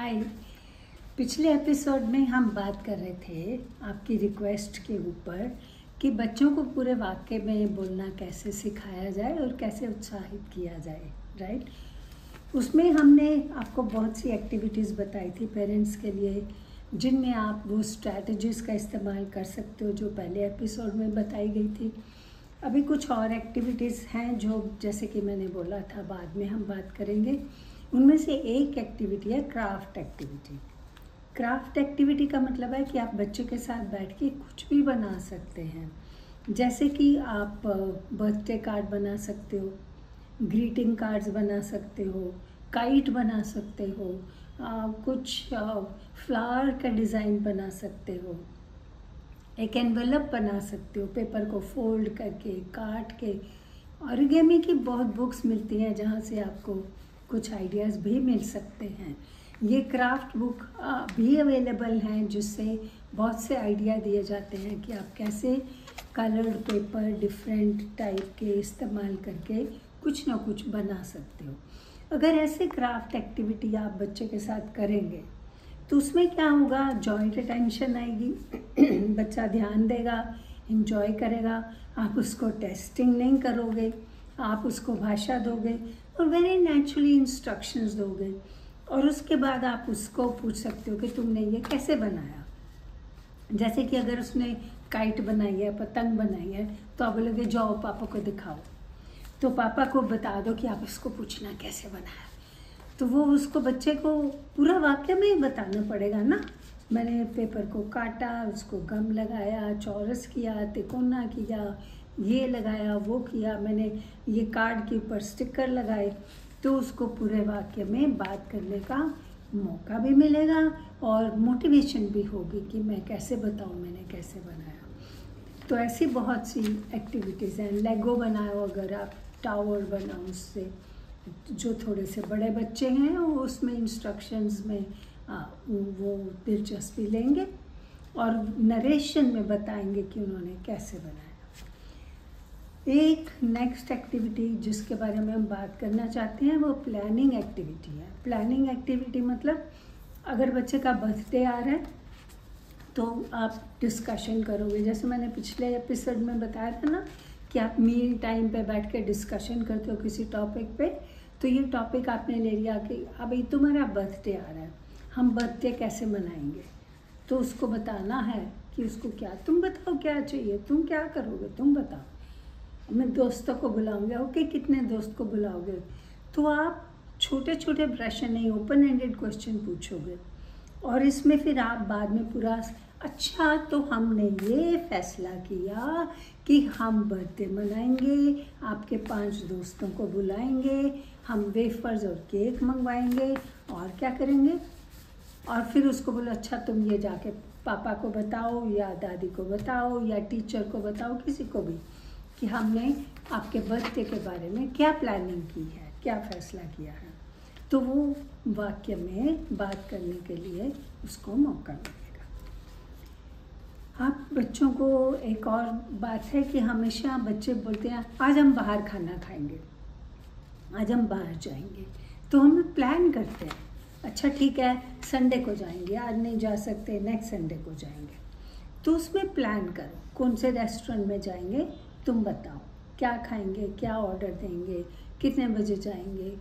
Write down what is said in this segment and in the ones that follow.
हाय। पिछले एपिसोड में हम बात कर रहे थे आपकी रिक्वेस्ट के ऊपर कि बच्चों को पूरे वाक्य में बोलना कैसे सिखाया जाए और कैसे उत्साहित किया जाए, राइट। उसमें हमने आपको बहुत सी एक्टिविटीज़ बताई थी पेरेंट्स के लिए, जिनमें आप वो स्ट्रैटेजीज़ का इस्तेमाल कर सकते हो जो पहले एपिसोड में बताई गई थी। अभी कुछ और एक्टिविटीज़ हैं जो, जैसे कि मैंने बोला था, बाद में हम बात करेंगे। उनमें से एक एक्टिविटी है क्राफ्ट एक्टिविटी। क्राफ्ट एक्टिविटी का मतलब है कि आप बच्चे के साथ बैठ के कुछ भी बना सकते हैं। जैसे कि आप बर्थडे कार्ड बना सकते हो, ग्रीटिंग कार्ड्स बना सकते हो, काइट बना सकते हो, कुछ फ्लावर का डिज़ाइन बना सकते हो, एक एनवेलप बना सकते हो, पेपर को फोल्ड करके काट के। ऑरिगेमी की बहुत बुक्स मिलती हैं जहाँ से आपको कुछ आइडियाज़ भी मिल सकते हैं। ये क्राफ्ट बुक भी अवेलेबल हैं जिससे बहुत से आइडिया दिए जाते हैं कि आप कैसे कलर्ड पेपर डिफरेंट टाइप के इस्तेमाल करके कुछ ना कुछ बना सकते हो। अगर ऐसे क्राफ्ट एक्टिविटी आप बच्चे के साथ करेंगे तो उसमें क्या होगा, जॉइंट अटेंशन आएगी, बच्चा ध्यान देगा, एंजॉय करेगा। आप उसको टेस्टिंग नहीं करोगे, आप उसको भाषा दोगे और वेरी नेचुरली इंस्ट्रक्शंस दोगे। और उसके बाद आप उसको पूछ सकते हो कि तुमने ये कैसे बनाया। जैसे कि अगर उसने काइट बनाई है, पतंग बनाई है, तो आप बोलोगे जाओ पापा को दिखाओ, तो पापा को बता दो कि आप इसको पूछना कैसे बनाया। तो वो उसको बच्चे को पूरा वाक्य में ही बताना पड़ेगा ना। मैंने पेपर को काटा, उसको गम लगाया, चौरस किया, तिकोना किया, ये लगाया, वो किया, मैंने ये कार्ड के ऊपर स्टिकर लगाए। तो उसको पूरे वाक्य में बात करने का मौका भी मिलेगा और मोटिवेशन भी होगी कि मैं कैसे बताऊँ मैंने कैसे बनाया। तो ऐसी बहुत सी एक्टिविटीज़ हैं। लेगो बनाओ, अगर आप टावर बनाओ उससे, जो थोड़े से बड़े बच्चे हैं वो उसमें इंस्ट्रक्शंस में वो दिलचस्पी लेंगे और नरेशन में बताएंगे कि उन्होंने कैसे बनाया। एक नेक्स्ट एक्टिविटी जिसके बारे में हम बात करना चाहते हैं वो प्लानिंग एक्टिविटी है। प्लानिंग एक्टिविटी मतलब अगर बच्चे का बर्थडे आ रहा है तो आप डिस्कशन करोगे। जैसे मैंने पिछले एपिसोड में बताया था ना कि आप मील टाइम पे बैठ के डिस्कशन करते हो किसी टॉपिक पे। तो ये टॉपिक आपने ले लिया कि अभी तुम्हारा बर्थडे आ रहा है, हम बर्थडे कैसे मनाएंगे। तो उसको बताना है कि उसको क्या, तुम बताओ क्या चाहिए, तुम क्या करोगे, तुम बताओ। मैं दोस्तों को बुलाऊंगा, ओके कितने दोस्त को बुलाओगे। तो आप छोटे छोटे प्रश्न नहीं, ओपन एंडेड क्वेश्चन पूछोगे और इसमें फिर आप बाद में पूरा, अच्छा तो हमने ये फैसला किया कि हम बर्थडे मनाएंगे, आपके 5 दोस्तों को बुलाएंगे, हम वेफर्स और केक मंगवाएंगे और क्या करेंगे। और फिर उसको बोलो अच्छा तुम ये जाके पापा को बताओ या दादी को बताओ या टीचर को बताओ, किसी को भी, कि हमने आपके बर्थडे के बारे में क्या प्लानिंग की है, क्या फैसला किया है। तो वो वाक्य में बात करने के लिए उसको मौका मिलेगा। आप बच्चों को, एक और बात है कि हमेशा बच्चे बोलते हैं आज हम बाहर खाना खाएंगे, आज हम बाहर जाएंगे। तो हम प्लान करते हैं, अच्छा ठीक है संडे को जाएंगे, आज नहीं जा सकते नेक्स्ट संडे को जाएंगे। तो उसमें प्लान करो कौन से रेस्टोरेंट में जाएंगे, तुम बताओ क्या खाएंगे, क्या ऑर्डर देंगे, कितने बजे जाएंगे,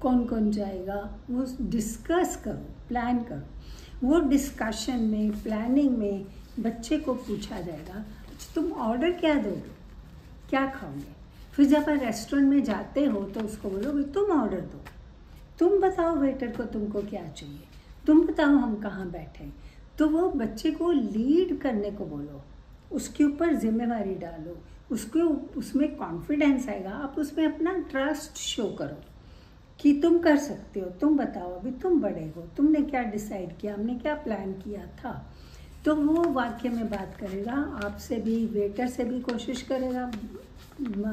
कौन कौन जाएगा, वो डिस्कस करो, प्लान करो। वो डिस्कशन में, प्लानिंग में बच्चे को पूछा जाएगा अच्छा तुम ऑर्डर क्या दोगे, क्या खाओगे। फिर जब आप रेस्टोरेंट में जाते हो तो उसको बोलोगे तुम ऑर्डर दो, तुम बताओ वेटर को तुमको क्या चाहिए, तुम बताओ हम कहाँ बैठे। तो वो बच्चे को लीड करने को बोलो, उसके ऊपर जिम्मेवारी डालो, उसको उसमें कॉन्फिडेंस आएगा। आप उसमें अपना ट्रस्ट शो करो कि तुम कर सकते हो, तुम बताओ अभी तुम बड़े हो, तुमने क्या डिसाइड किया, हमने क्या प्लान किया था। तो वो वाक्य में बात करेगा, आपसे भी, वेटर से भी कोशिश करेगा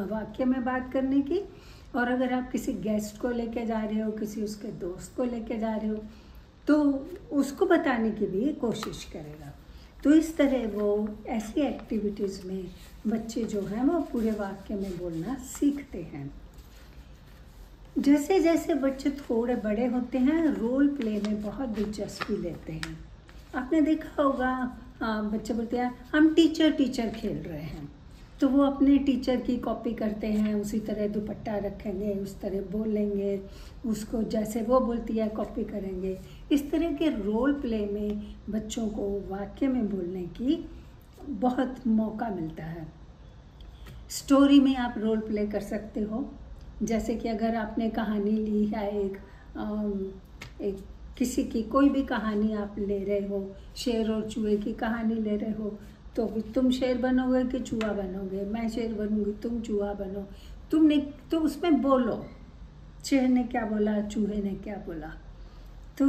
वाक्य में बात करने की। और अगर आप किसी गेस्ट को लेके जा रहे हो, किसी उसके दोस्त को लेके जा रहे हो, तो उसको बताने की भी कोशिश करेगा। तो इस तरह वो ऐसी एक्टिविटीज़ में बच्चे जो हैं वो पूरे वाक्य में बोलना सीखते हैं। जैसे जैसे बच्चे थोड़े बड़े होते हैं रोल प्ले में बहुत दिलचस्पी लेते हैं। आपने देखा होगा बच्चे बोलते हैं हम टीचर टीचर खेल रहे हैं, तो वो अपने टीचर की कॉपी करते हैं, उसी तरह दुपट्टा रखेंगे, उस तरह बोलेंगे, उसको जैसे वो बोलती है कॉपी करेंगे। इस तरह के रोल प्ले में बच्चों को वाक्य में बोलने की बहुत मौका मिलता है। स्टोरी में आप रोल प्ले कर सकते हो, जैसे कि अगर आपने कहानी ली है एक किसी की कोई भी कहानी आप ले रहे हो, शेर और चूहे की कहानी ले रहे हो, तो तुम शेर बनोगे कि चूहा बनोगे, मैं शेर बनूंगी तुम चूहा बनो, तुमने तो उसमें बोलो शेर ने क्या बोला, चूहे ने क्या बोला। तो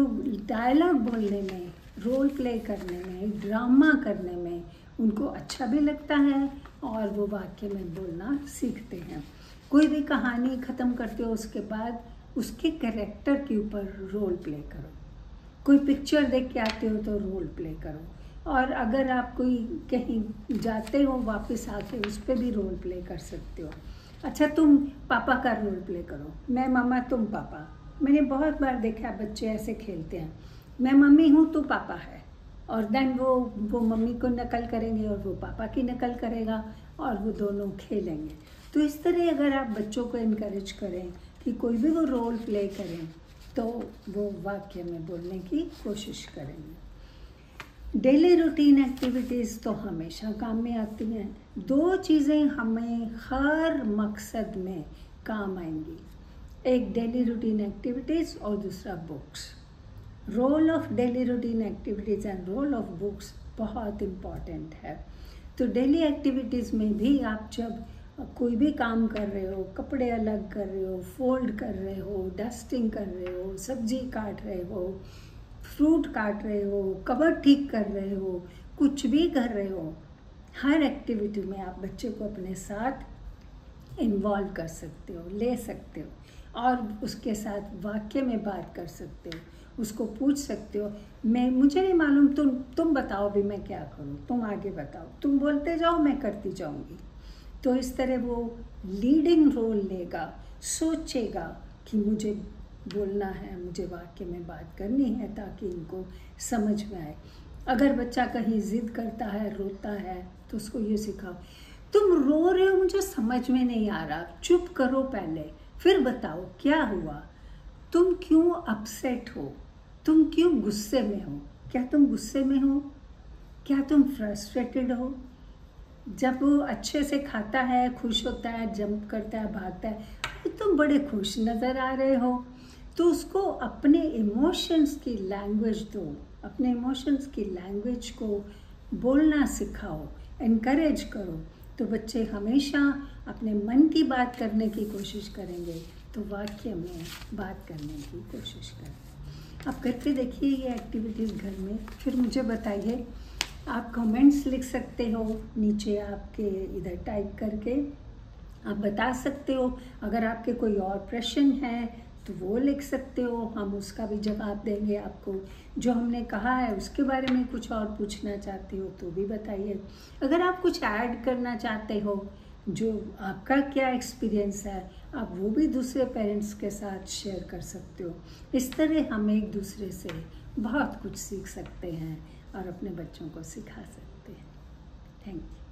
डायलॉग बोलने में, रोल प्ले करने में, ड्रामा करने में उनको अच्छा भी लगता है और वो वाक्य में बोलना सीखते हैं। कोई भी कहानी ख़त्म करते हो उसके बाद उसके कैरेक्टर के ऊपर रोल प्ले करो। कोई पिक्चर देख के आते हो तो रोल प्ले करो, और अगर आप कोई कहीं जाते हो वापस आके उस पर भी रोल प्ले कर सकते हो। अच्छा, तुम पापा का रोल प्ले करो, मैं मामा तुम पापा। मैंने बहुत बार देखा बच्चे ऐसे खेलते हैं, मैं मम्मी हूँ तू पापा है, और देन वो मम्मी को नकल करेंगे और वो पापा की नकल करेगा और वो दोनों खेलेंगे। तो इस तरह अगर आप बच्चों को इनकरेज करें कि कोई भी वो रोल प्ले करें तो वो वाक्य में बोलने की कोशिश करेंगे। डेली रूटीन एक्टिविटीज़ तो हमेशा काम में आती हैं। दो चीज़ें हमें हर मकसद में काम आएंगी, एक डेली रूटीन एक्टिविटीज़ और दूसरा books. Role of daily routine activities and role of books बहुत इम्पॉर्टेंट है। तो डेली एक्टिविटीज़ में भी आप जब कोई भी काम कर रहे हो, कपड़े अलग कर रहे हो, फोल्ड कर रहे हो, डस्टिंग कर रहे हो, सब्जी काट रहे हो, फ्रूट काट रहे हो, कबर्ड ठीक कर रहे हो, कुछ भी कर रहे हो, हर एक्टिविटी में आप बच्चे को अपने साथ इन्वॉल्व कर सकते हो, ले सकते हो और उसके साथ वाक्य में बात कर सकते हो। उसको पूछ सकते हो, मुझे नहीं मालूम, तुम बताओ भी मैं क्या करूं, तुम आगे बताओ, तुम बोलते जाओ मैं करती जाऊंगी। तो इस तरह वो लीडिंग रोल लेगा, सोचेगा कि मुझे बोलना है, मुझे वाक्य में बात करनी है ताकि इनको समझ में आए। अगर बच्चा कहीं जिद करता है, रोता है, तो उसको ये सिखाओ, तुम रो रहे हो मुझे समझ में नहीं आ रहा, चुप करो पहले फिर बताओ क्या हुआ, तुम क्यों अपसेट हो, तुम क्यों गुस्से में हो, क्या तुम गुस्से में हो, क्या तुम फ्रस्ट्रेटेड हो। जब वो अच्छे से खाता है, खुश होता है, जंप करता है, भागता है, तुम बड़े खुश नज़र आ रहे हो, तो उसको अपने इमोशंस की लैंग्वेज दो, अपने इमोशंस की लैंग्वेज को बोलना सिखाओ, एनकरेज करो। तो बच्चे हमेशा अपने मन की बात करने की कोशिश करेंगे, तो वाक्य में बात करने की कोशिश करें। आप करके देखिए ये एक्टिविटीज़ घर में, फिर मुझे बताइए। आप कमेंट्स लिख सकते हो नीचे, आपके इधर टाइप करके आप बता सकते हो। अगर आपके कोई और प्रश्न है तो वो लिख सकते हो, हम उसका भी जवाब देंगे आपको। जो हमने कहा है उसके बारे में कुछ और पूछना चाहते हो तो भी बताइए। अगर आप कुछ ऐड करना चाहते हो, जो आपका क्या एक्सपीरियंस है, आप वो भी दूसरे पेरेंट्स के साथ शेयर कर सकते हो। इस तरह हम एक दूसरे से बहुत कुछ सीख सकते हैं और अपने बच्चों को सिखा सकते हैं। Thank you.